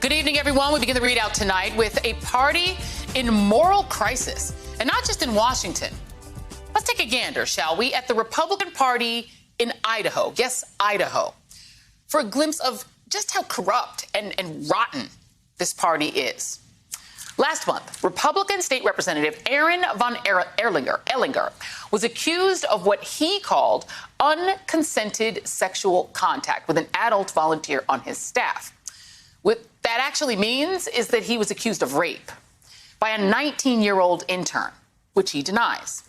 Good evening, everyone. We begin the readout tonight with a party in moral crisis, and not just in Washington. Let's take a gander, shall we, at the Republican Party in Idaho. Yes, Idaho. For a glimpse of just how corrupt and rotten this party is. Last month, Republican State Representative Aaron von Ellinger was accused of what he called unconsented sexual contact with an adult volunteer on his staff. What that actually means is that he was accused of rape by a 19-year-old intern, which he denies.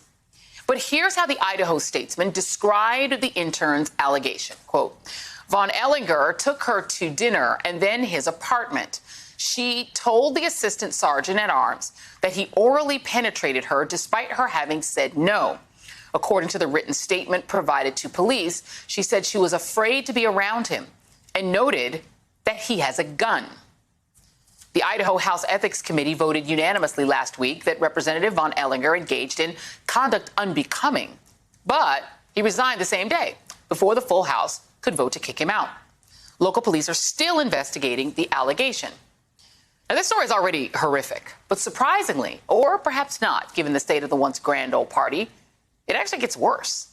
But here's how the Idaho Statesman described the intern's allegation. Quote, von Ellinger took her to dinner and then his apartment. She told the assistant sergeant at arms that he orally penetrated her despite her having said no. According to the written statement provided to police, she said she was afraid to be around him and noted that he has a gun. The Idaho House Ethics Committee voted unanimously last week that Representative von Ellinger engaged in conduct unbecoming, but he resigned the same day before the full House could vote to kick him out. Local police are still investigating the allegation. Now, this story is already horrific, but surprisingly, or perhaps not, given the state of the once grand old party, it actually gets worse.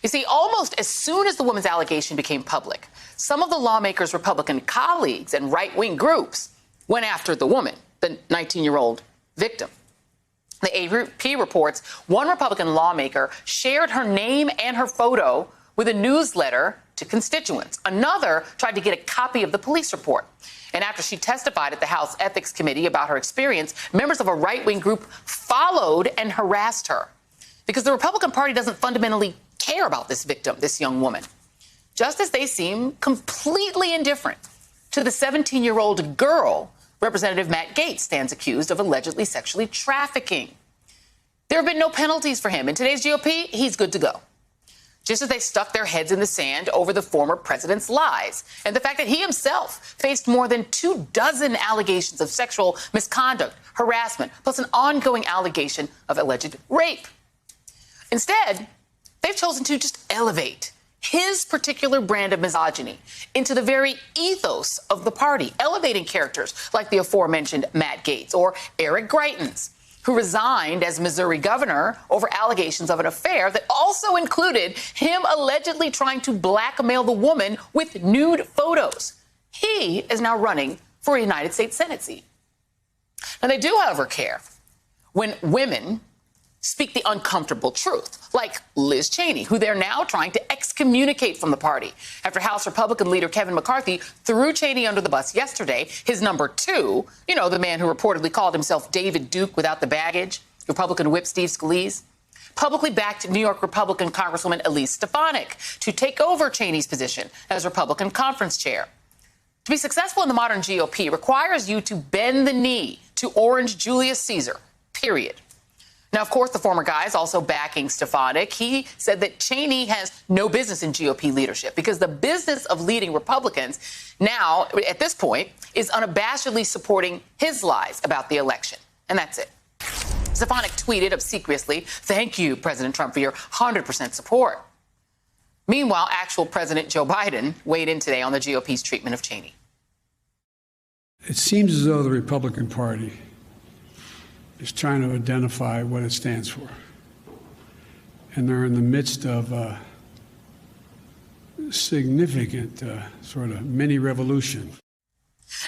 You see, almost as soon as the woman's allegation became public, some of the lawmakers' Republican colleagues and right-wing groups went after the woman, the 19-year-old victim. The AP reports one Republican lawmaker shared her name and her photo with a newsletter to constituents. Another tried to get a copy of the police report. And after she testified at the House Ethics Committee about her experience, members of a right-wing group followed and harassed her. Because the Republican Party doesn't fundamentally care about this victim, this young woman, just as they seem completely indifferent to the 17-year-old girl Representative Matt Gaetz stands accused of allegedly sexually trafficking. There have been no penalties for him. In today's GOP, he's good to go. Just as they stuck their heads in the sand over the former president's lies and the fact that he himself faced more than 24 allegations of sexual misconduct, harassment, plus an ongoing allegation of alleged rape. Instead, they've chosen to just elevate his particular brand of misogyny into the very ethos of the party, elevating characters like the aforementioned Matt Gaetz or Eric Greitens, who resigned as Missouri governor over allegations of an affair that also included him allegedly trying to blackmail the woman with nude photos. He is now running for a United States Senate seat. Now, they do, however, care when women speak the uncomfortable truth, like Liz Cheney, who they're now trying to excommunicate from the party after House Republican leader Kevin McCarthy threw Cheney under the bus yesterday. His number two, the man who reportedly called himself David Duke without the baggage, Republican whip Steve Scalise, publicly backed New York Republican Congresswoman Elise Stefanik to take over Cheney's position as Republican conference chair. To be successful in the modern GOP requires you to bend the knee to Orange Julius Caesar, period. Now, of course, the former guy is also backing Stefanik. He said that Cheney has no business in GOP leadership because the business of leading Republicans now, at this point, is unabashedly supporting his lies about the election. And that's it. Stefanik tweeted obsequiously, "Thank you, President Trump, for your 100% support." Meanwhile, actual President Joe Biden weighed in today on the GOP's treatment of Cheney. It seems as though the Republican Party is trying to identify what it stands for. And they're in the midst of a significant sort of mini revolution.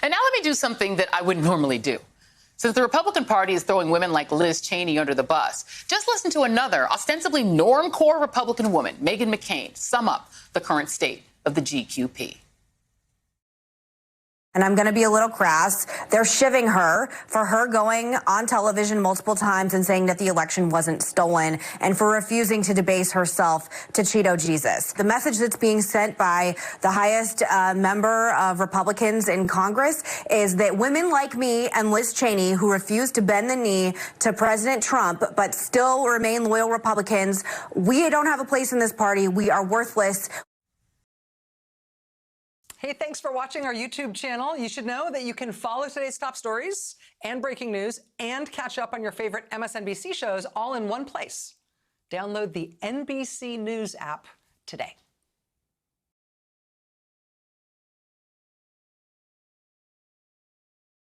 And now let me do something that I wouldn't normally do. Since the Republican Party is throwing women like Liz Cheney under the bus, just listen to another ostensibly normcore Republican woman, Meghan McCain, sum up the current state of the GQP. And I'm going to be a little crass. They're shivving her for her going on television multiple times and saying that the election wasn't stolen and for refusing to debase herself to Cheeto Jesus. The message that's being sent by the highest member of Republicans in Congress is that women like me and Liz Cheney, who refuse to bend the knee to President Trump but still remain loyal Republicans, we don't have a place in this party. We are worthless. Hey, thanks for watching our YouTube channel. You should know that you can follow today's top stories and breaking news and catch up on your favorite MSNBC shows all in one place. Download the NBC News app today.